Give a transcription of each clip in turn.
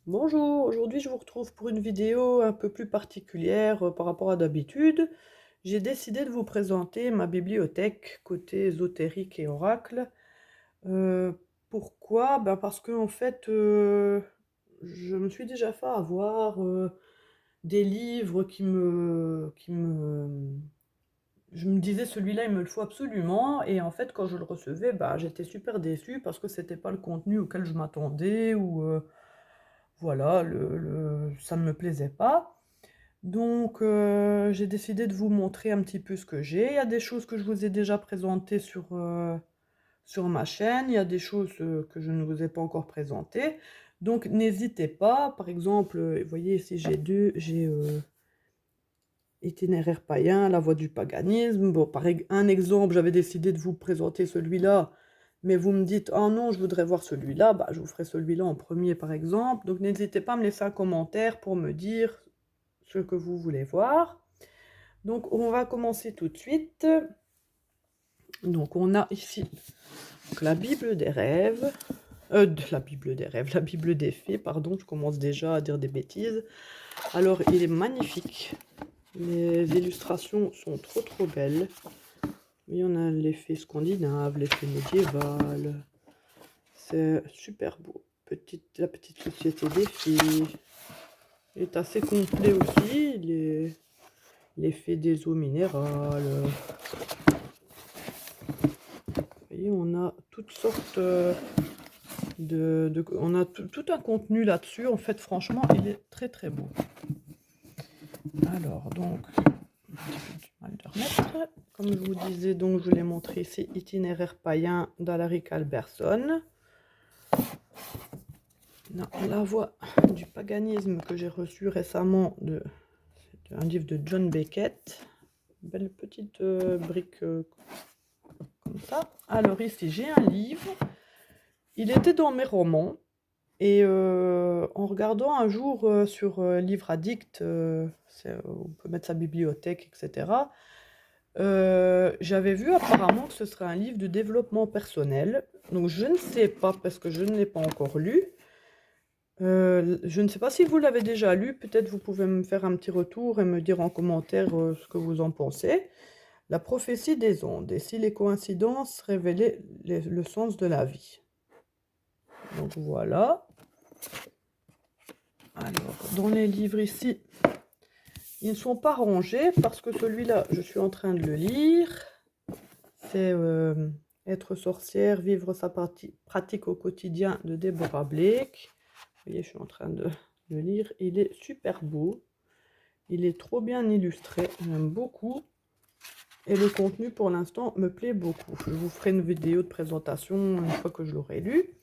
Bonjour, aujourd'hui je vous retrouve pour une vidéo un peu plus particulière par rapport à d'habitude. J'ai décidé de vous présenter ma bibliothèque côté ésotérique et oracle. Euh, Pourquoi? Ben parce que en fait, je me suis déjà fait avoir des livres je me disais celui-là il me le faut absolument et en fait quand je le recevais, bah, j'étais super déçue parce que c'était pas le contenu auquel je m'attendais ou voilà, ça ne me plaisait pas. Donc, j'ai décidé de vous montrer un petit peu ce que j'ai. Il y a des choses que je vous ai déjà présentées sur ma chaîne. Il y a des choses que je ne vous ai pas encore présentées. Donc, n'hésitez pas. Par exemple, vous voyez ici, j'ai Itinéraire païen, la voie du paganisme. Bon, un exemple, j'avais décidé de vous présenter celui-là, mais vous me dites, oh non, je voudrais voir celui-là, bah, je vous ferai celui-là en premier, par exemple. Donc, n'hésitez pas à me laisser un commentaire pour me dire ce que vous voulez voir. Donc, on va commencer tout de suite. Donc, on a ici donc, la Bible des rêves. La Bible des rêves, la Bible des fées, pardon, je commence déjà à dire des bêtises. Alors, il est magnifique. Les illustrations sont trop belles. Il y en a l'effet scandinave, l'effet médiéval. C'est super beau. La petite société des filles. Il est assez complet aussi. L'effet des eaux minérales. Vous voyez, on a toutes sortes on a tout un contenu là-dessus. En fait, franchement, il est très beau. Alors, donc, un petit peu du mal de remettre. Comme je vous disais, donc, je vous l'ai montré ici, Itinéraire païen d'Alaric Alberson. La voie du paganisme que j'ai reçu récemment, c'est un livre de John Beckett. Belle petite brique comme ça. Alors ici, j'ai un livre. Il était dans mes romans. Et en regardant un jour sur Livre Addict, on peut mettre sa bibliothèque, etc., j'avais vu apparemment que ce serait un livre de développement personnel. Donc je ne sais pas parce que je ne l'ai pas encore lu. Je ne sais pas si vous l'avez déjà lu, peut-être vous pouvez me faire un petit retour et me dire en commentaire ce que vous en pensez. La prophétie des ondes, et si les coïncidences révélaient le sens de la vie. Donc voilà. Alors, dans les livres ici, ils ne sont pas rangés parce que celui-là, je suis en train de le lire. C'est Être sorcière, vivre sa pratique au quotidien de Deborah Blake. Vous voyez, je suis en train de le lire. Il est super beau. Il est trop bien illustré. J'aime beaucoup. Et le contenu, pour l'instant, me plaît beaucoup. Je vous ferai une vidéo de présentation une fois que je l'aurai lu.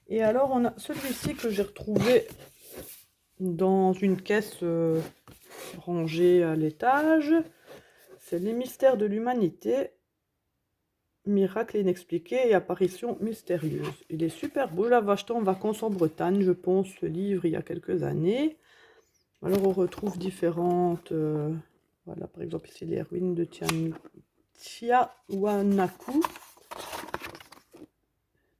Et alors, on a celui-ci que j'ai retrouvé dans une caisse rangée à l'étage. C'est Les mystères de l'humanité, miracles inexpliqués et apparitions mystérieuses. Il est super beau. Je l'avais acheté en vacances en Bretagne, je pense, ce livre, il y a quelques années. Alors, on retrouve différentes... voilà, par exemple, ici, les ruines de Tiahuanacu.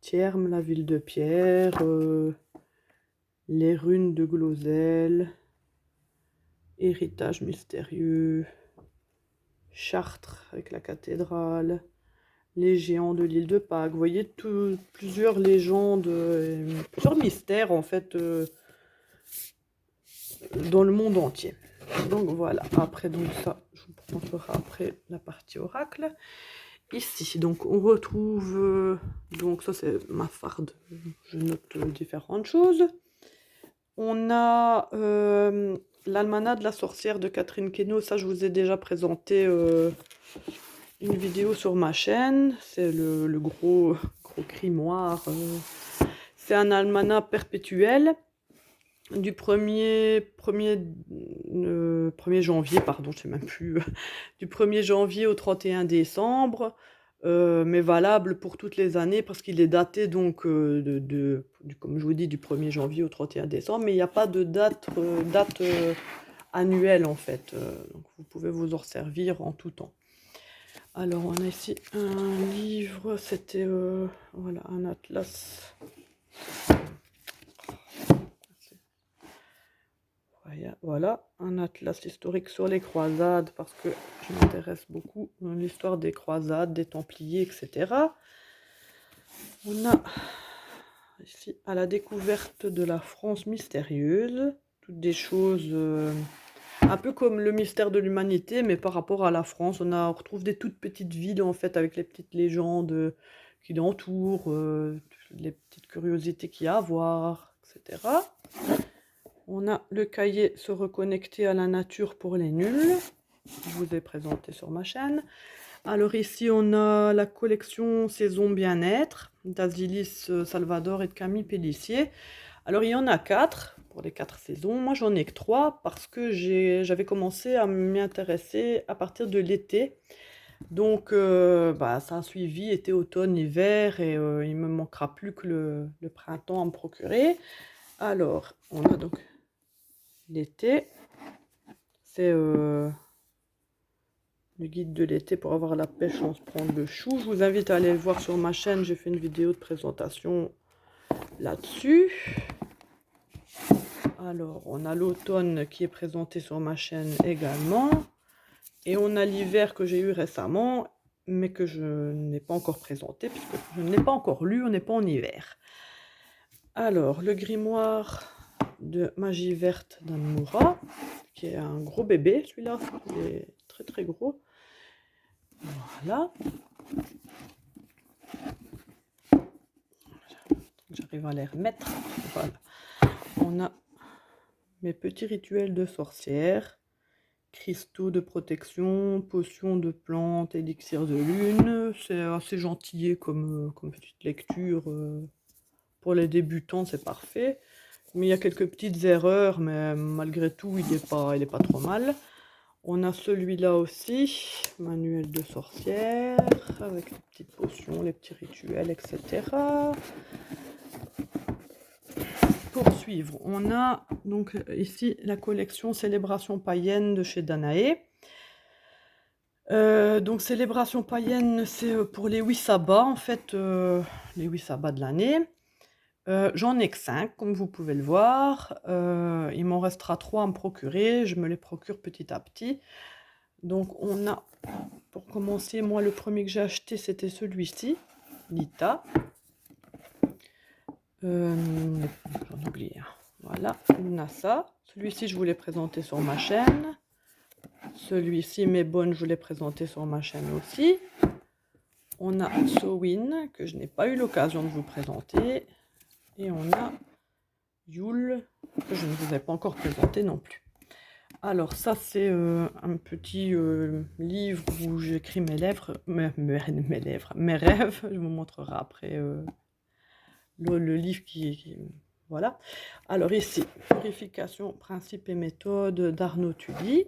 Tierme, la ville de pierre. Les runes de Glosel. Héritage mystérieux. Chartres avec la cathédrale. Les géants de l'île de Pâques. Vous voyez, plusieurs légendes, plusieurs mystères, en fait, dans le monde entier. Donc voilà, après donc ça, je vous montrerai après la partie oracle. Ici, donc on retrouve, donc ça c'est ma farde, je note différentes choses. On a l'almanach de la sorcière de Catherine Queneau, ça je vous ai déjà présenté une vidéo sur ma chaîne, c'est le gros grimoire. C'est un almanach perpétuel du 1er janvier, pardon, je sais même plus, du 1er janvier au 31 décembre, mais valable pour toutes les années parce qu'il est daté donc, comme je vous dis, du 1er janvier au 31 décembre, mais il n'y a pas de date annuelle en fait, donc vous pouvez vous en servir en tout temps. Alors on a ici un livre, c'était voilà, un atlas. voilà, un atlas historique sur les croisades, parce que je m'intéresse beaucoup à l'histoire des croisades, des Templiers, etc. On a ici à la découverte de la France mystérieuse, toutes des choses un peu comme le mystère de l'humanité, mais par rapport à la France. On retrouve des toutes petites villes en fait, avec les petites légendes qui l'entourent, les petites curiosités qu'il y a à voir, etc. On a le cahier Se reconnecter à la nature pour les nuls. Je vous ai présenté sur ma chaîne. Alors ici, on a la collection Saison Bien-être d'Asilis Salvador et de Camille Pellissier. Alors il y en a 4 pour les 4 saisons. Moi, j'en ai que 3 parce que j'avais commencé à m'y intéresser à partir de l'été. Donc, ça a suivi été, automne, hiver et il me manquera plus que le printemps à me procurer. Alors, on a donc l'été. C'est le guide de l'été pour avoir la pêche sans se prendre le chou. Je vous invite à aller le voir sur ma chaîne. J'ai fait une vidéo de présentation là-dessus. Alors, on a l'automne qui est présenté sur ma chaîne également. Et on a l'hiver que j'ai eu récemment, mais que je n'ai pas encore présenté, puisque je ne l'ai pas encore lu, on n'est pas en hiver. Alors, le grimoire de Magie Verte d'Anmoura, qui est un gros bébé, celui-là. Il est très très gros. Voilà. J'arrive à les remettre. Voilà. On a mes petits rituels de sorcière, cristaux de protection, potions de plantes, élixirs de lune. C'est assez gentil comme petite lecture. Pour les débutants, c'est parfait. Mais il y a quelques petites erreurs, mais malgré tout, il est pas trop mal. On a celui-là aussi, manuel de sorcière, avec les petites potions, les petits rituels, etc. Poursuivre, on a donc ici la collection Célébration païenne de chez Danaé. Donc Célébration païenne, c'est pour les 8 sabbats, en fait, les 8 sabbats de l'année. J'en ai que 5, comme vous pouvez le voir. Il m'en restera 3 à me procurer. Je me les procure petit à petit. Donc on a, pour commencer, moi le premier que j'ai acheté, c'était celui-ci, Lita. J'en oublie un. Voilà, Nasa. Celui-ci, je vous l'ai présenté sur ma chaîne. Celui-ci, mes bonnes, je vous l'ai présenté sur ma chaîne aussi. On a Sowin, que je n'ai pas eu l'occasion de vous présenter. Et on a Yule, que je ne vous ai pas encore présenté non plus. Alors ça, c'est un petit livre où j'écris mes rêves. Je vous montrerai après le livre qui... Voilà. Alors ici, Purification, principes et méthodes d'Arnaud Tully.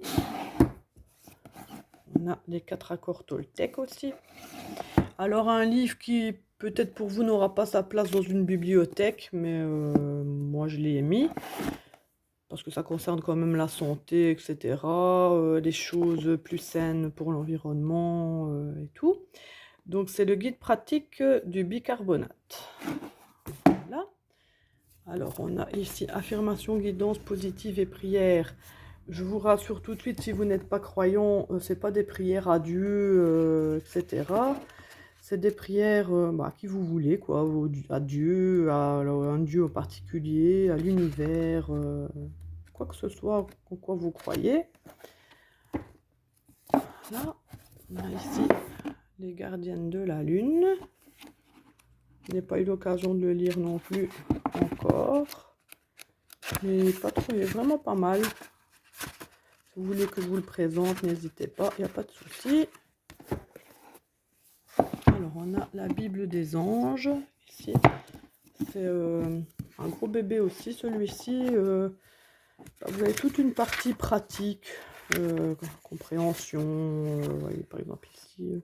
On a les 4 accords Toltec aussi. Alors un livre qui peut-être pour vous n'aura pas sa place dans une bibliothèque, mais moi je l'ai mis. Parce que ça concerne quand même la santé, etc. Les choses plus saines pour l'environnement et tout. Donc c'est le guide pratique du bicarbonate. Voilà. Alors on a ici affirmation, guidance positive et prière. Je vous rassure tout de suite, si vous n'êtes pas croyant, c'est pas des prières à Dieu, etc. C'est des prières à qui vous voulez, quoi, à Dieu, à un Dieu en particulier, à l'univers, quoi que ce soit en quoi vous croyez. Là, on a ici les gardiennes de la lune. Je n'ai pas eu l'occasion de le lire non plus encore. Mais pas trop, il est vraiment pas mal. Si vous voulez que je vous le présente, n'hésitez pas, il n'y a pas de souci. Alors, on a la Bible des anges, ici. C'est un gros bébé aussi, celui-ci. Vous avez toute une partie pratique, compréhension. Voyez, par exemple, ici,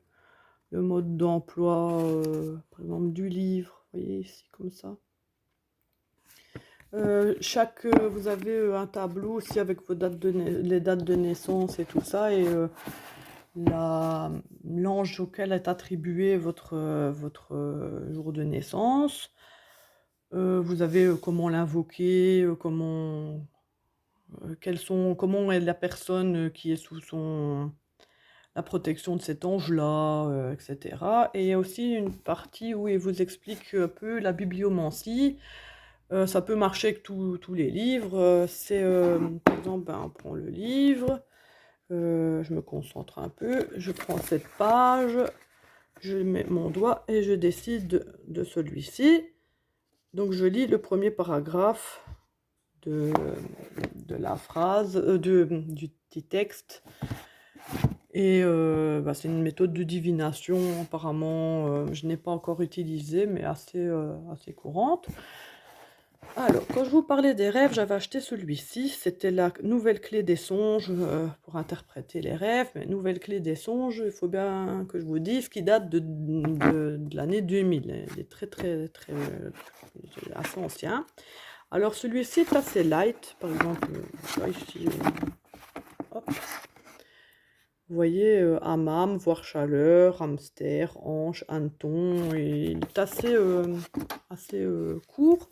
le mode d'emploi, par exemple, du livre. Vous voyez, ici, comme ça. Vous avez un tableau aussi avec vos les dates de naissance et tout ça, et l'ange auquel est attribué votre jour de naissance. Vous avez comment l'invoquer, comment comment est la personne qui est sous la protection de cet ange-là, etc. Et il y a aussi une partie où il vous explique un peu la bibliomancie. Ça peut marcher avec tous les livres. Par exemple, ben, on prend le livre, je me concentre un peu, je prends cette page, je mets mon doigt et je décide de celui-ci. Donc je lis le premier paragraphe de, de la phrase, du petit texte. Et bah, c'est une méthode de divination, apparemment, je n'ai pas encore utilisée, mais assez courante. Alors, quand je vous parlais des rêves, j'avais acheté celui-ci. C'était la nouvelle clé des songes pour interpréter les rêves. Mais nouvelle clé des songes, il faut bien que je vous dise, qui date de l'année 2000. Il est très assez ancien. Alors, celui-ci est assez light. Par exemple, là, ici, hop. Vous voyez, hammam, voire chaleur, hamster, hanche, hanneton. Et il est assez court.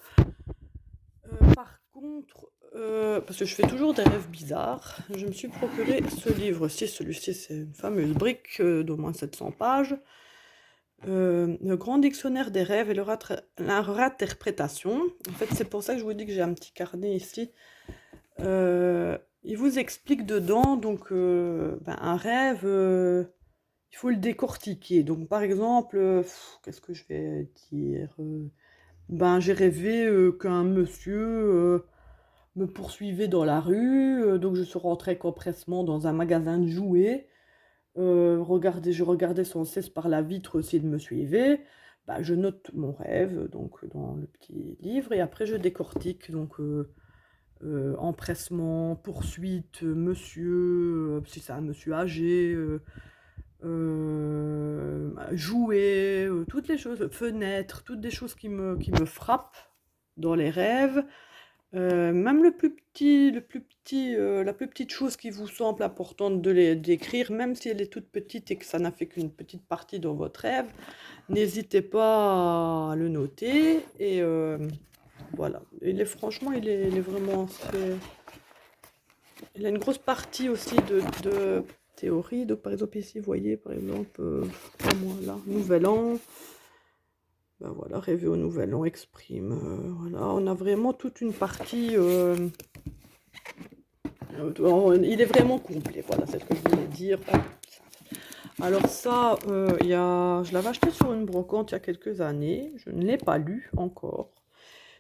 Par contre, parce que je fais toujours des rêves bizarres, je me suis procuré ce livre-ci. Celui-ci, c'est une fameuse brique d'au moins 700 pages. Le grand dictionnaire des rêves et leur interprétation. En fait, c'est pour ça que je vous dis que j'ai un petit carnet ici. Il vous explique dedans, donc, un rêve, il faut le décortiquer. Donc, par exemple, qu'est-ce que je vais dire? J'ai rêvé qu'un monsieur me poursuivait dans la rue, donc je suis rentrée qu'empressement dans un magasin de jouets. Je regardais sans cesse par la vitre s'il me suivait. Je note mon rêve donc dans le petit livre et après je décortique. Donc empressement, poursuite, monsieur, si c'est un monsieur âgé, jouets, toutes les choses, fenêtres, toutes des choses qui me frappent dans les rêves. Même la plus petite chose qui vous semble importante d'écrire, même si elle est toute petite et que ça n'a fait qu'une petite partie dans votre rêve, n'hésitez pas à le noter. Et voilà. Franchement, il est vraiment. Il a une grosse partie aussi de théorie. Donc, par exemple, ici, vous voyez, par exemple, là, Nouvel An. Ben voilà, rêver au Nouvel An, exprime. Voilà, on a vraiment toute une partie. Il est vraiment complet, voilà, c'est ce que je voulais dire. Alors ça, je l'avais acheté sur une brocante il y a quelques années. Je ne l'ai pas lu encore.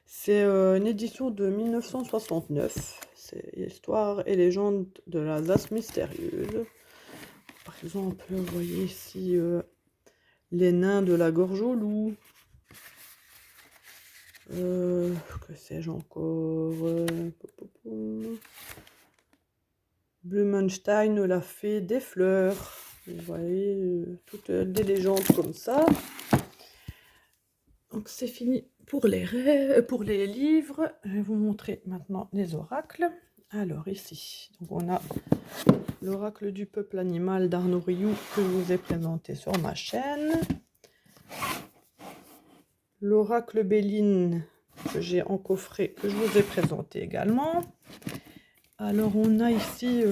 C'est une édition de 1969. C'est Histoire et légende de l'Alsace mystérieuse. Par exemple, vous voyez ici les nains de la gorge au loup. Que sais-je encore? Blumenstein, la fée des fleurs. Vous voyez, toutes des légendes comme ça. Donc c'est fini pour les rêves, pour les livres. Je vais vous montrer maintenant les oracles. Alors ici, donc on a l'oracle du peuple animal d'Arnaud Rioux que je vous ai présenté sur ma chaîne. L'oracle Béline que j'ai en coffret que je vous ai présenté également. Alors on a ici,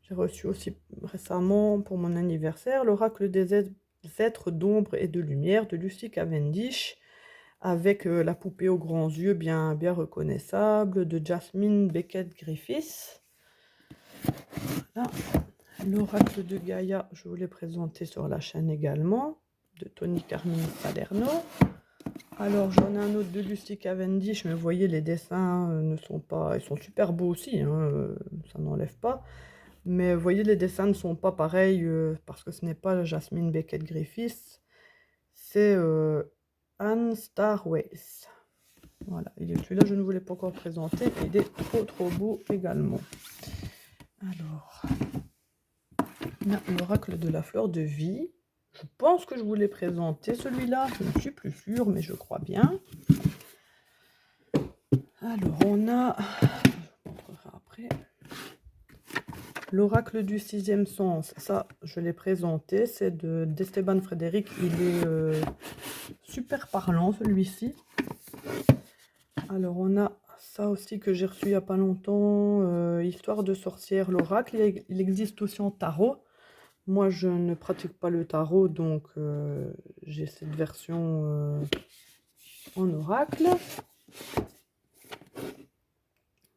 j'ai reçu aussi récemment pour mon anniversaire, l'oracle des êtres d'ombre et de lumière de Lucy Cavendish, avec la poupée aux grands yeux bien reconnaissable de Jasmine Beckett Griffiths. Voilà. L'oracle de Gaïa, je vous l'ai présenté sur la chaîne également, de Tony Carmine Salerno. Alors j'en ai un autre de Lucy Cavendish, mais vous voyez les dessins ne sont pas, ils sont super beaux aussi, hein, ça n'enlève pas. Mais vous voyez les dessins ne sont pas pareils parce que ce n'est pas Jasmine Beckett Griffiths, c'est Anne Starways. Voilà, celui-là je ne vous l'ai pas encore présenté, il est trop beau également. Alors, l'oracle de la fleur de vie. Je pense que je vous l'ai présenté celui-là, je ne suis plus sûre, mais je crois bien. Alors, on a, je vous montrerai après, l'oracle du sixième sens. Ça, je l'ai présenté, c'est d'Esteban Frédéric. Il est super parlant, celui-ci. Alors, on a ça aussi que j'ai reçu il n'y a pas longtemps, Histoire de sorcière, l'oracle. Il existe aussi en tarot. Moi, je ne pratique pas le tarot, donc j'ai cette version en oracle.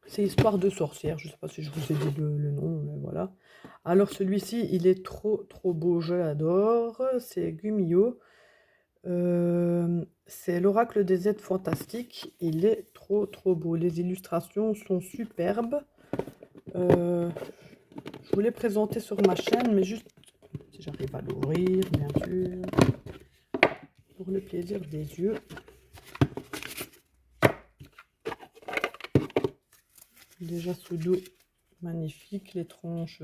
C'est Histoire de sorcière, je ne sais pas si je vous ai dit le nom, mais voilà. Alors celui-ci, il est trop beau, je l'adore. C'est Gumiho. C'est l'oracle des êtres fantastiques. Il est trop beau. Les illustrations sont superbes. Je voulais présenter sur ma chaîne, mais juste si j'arrive à l'ouvrir, bien sûr, pour le plaisir des yeux. Déjà sous dos, magnifique, les tranches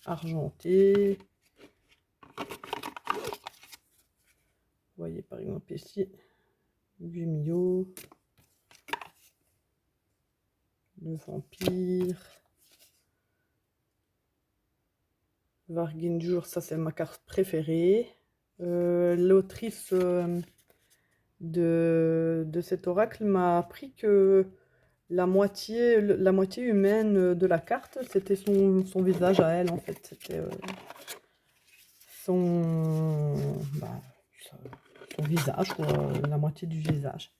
argentées. Vous voyez par exemple ici, Gumiho, le vampire, Varginjur, ça c'est ma carte préférée. L'autrice de cet oracle m'a appris que la moitié humaine de la carte, c'était son visage à elle en fait. C'était son visage, quoi, la moitié du visage.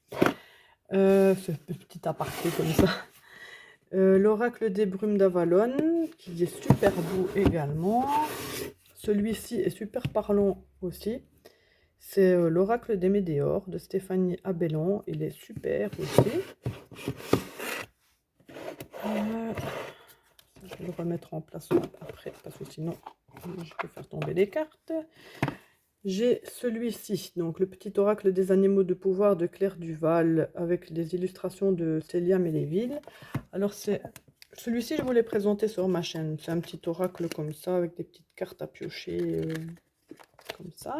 Ce petit aparté comme ça. L'oracle des brumes d'Avalon, qui est super beau également. Celui-ci est super parlant aussi. C'est l'oracle des météores de Stéphanie Abellan. Il est super aussi. Je vais le remettre en place après, parce que sinon, je peux faire tomber les cartes. J'ai celui-ci, donc le petit oracle des animaux de pouvoir de Claire Duval, avec les illustrations de Célia Méléville. Alors celui-ci, je vous l'ai présenté sur ma chaîne. C'est un petit oracle comme ça, avec des petites cartes à piocher, comme ça.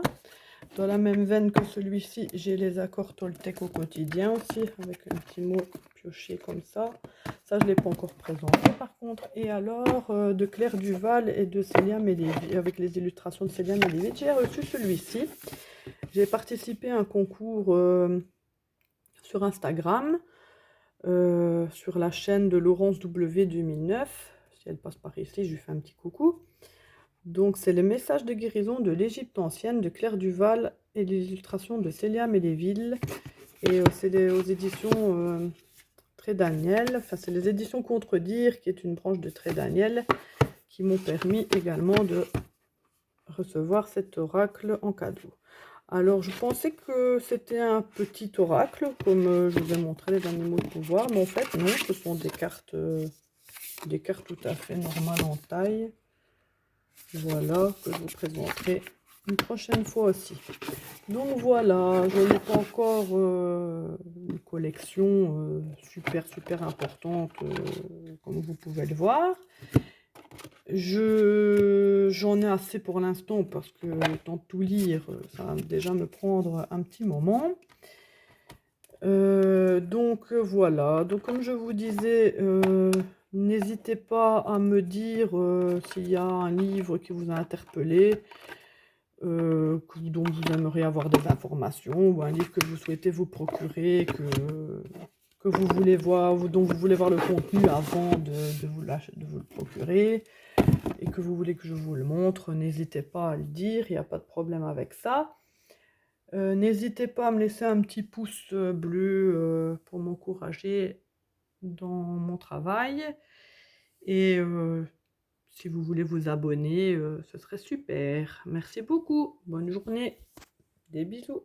Dans la même veine que celui-ci, j'ai les accords Toltec au quotidien aussi, avec un petit mot pioché comme ça. Ça, je ne l'ai pas encore présenté par contre. Et alors, de Claire Duval et de Célia Méléville, avec les illustrations de Célia Méléville, j'ai reçu celui-ci. J'ai participé à un concours sur Instagram, sur la chaîne de Laurence W 2009. Si elle passe par ici, je lui fais un petit coucou. Donc, c'est les messages de guérison de l'Égypte ancienne de Claire Duval et les illustrations de Célia Méléville. Et c'est aux éditions Très Daniel. Enfin, c'est les éditions Contredire, qui est une branche de Très Daniel, qui m'ont permis également de recevoir cet oracle en cadeau. Alors, je pensais que c'était un petit oracle, comme je vous ai montré les animaux de pouvoir, mais en fait, non, ce sont des cartes tout à fait normales en taille. Voilà, que je vous présenterai une prochaine fois aussi. Donc voilà, je n'ai pas encore une collection super importante, comme vous pouvez le voir. J'en ai assez pour l'instant, parce que le temps de tout lire, ça va déjà me prendre un petit moment. Donc voilà, donc comme je vous disais, n'hésitez pas à me dire s'il y a un livre qui vous a interpellé, dont vous aimeriez avoir des informations, ou un livre que vous souhaitez vous procurer, que vous voulez voir, dont vous voulez voir le contenu avant de vous le procurer, et que vous voulez que je vous le montre. N'hésitez pas à le dire, il n'y a pas de problème avec ça. N'hésitez pas à me laisser un petit pouce bleu pour m'encourager dans mon travail. Et si vous voulez vous abonner, ce serait super. Merci beaucoup. Bonne journée. Des bisous.